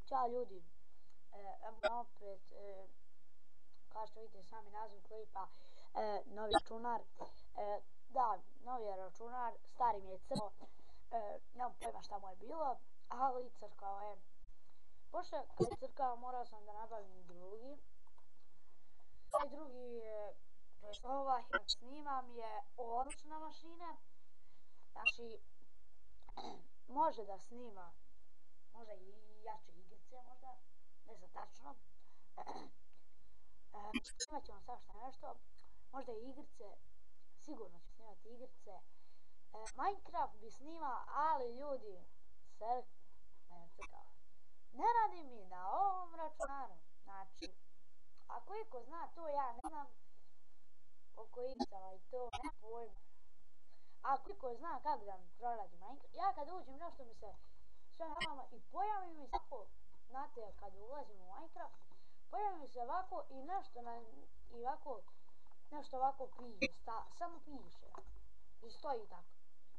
Ćao ljudi, evo opet, kao što vidite sami naziv klipa, novi računar, da, novi je računar, stari mi je crkao, nemam pojma šta mu je bilo, ali crkao je. Pošto kad je crkao morao sam da nabavim drugi, taj drugi je, to jest ovaj kad snimam je odlična mašina, znači može da snima, možda i jače igrice možda, ne znam tačno. Snimat ćemo svašta nešto, možda i igrice, sigurno ću snimati igrice. Minecraft bi snima, ali ljudi, sve mene crkao. Ne radi mi na ovom računaru, znači, ako iko zna to, ja ne znam oko igricama i to, ne pojma. Ako iko zna kako da mi proradi Minecraft, ja kad uđem nešto mi se sve nama i pojavi mi se ovako, znate kad ulazim u Minecraft, pojavi mi se ovako i nešto i ovako, nešto ovako piše, samo piše i stoji tako.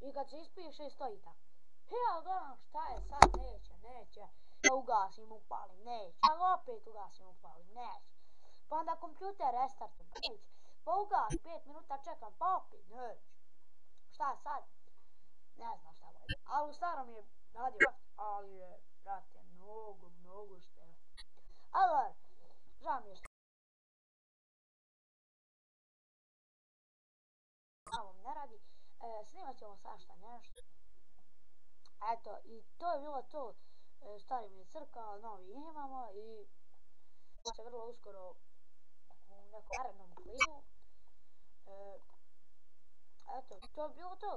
I kad se ispiše stoji tako. Ja gledam šta je sad, neće, ja ugasim, upalim, neće, ja opet ugasim, upalim, neće. Pa onda kompjuter restartam, neće, pa ugasim, 5 minuta čekam, pa opet, neće. Šta sad? Ne znam šta bude. Ali u starom je radio, ali je, brate, mnogo šteo. Ali, žao mi je što ovom ne radi. Snimat ćemo svašta nešto. Eto, i to je bilo to. Stari mi je crkao, novi imamo i će vrlo uskoro u nekom narednom klipu. Eto, to je bilo to.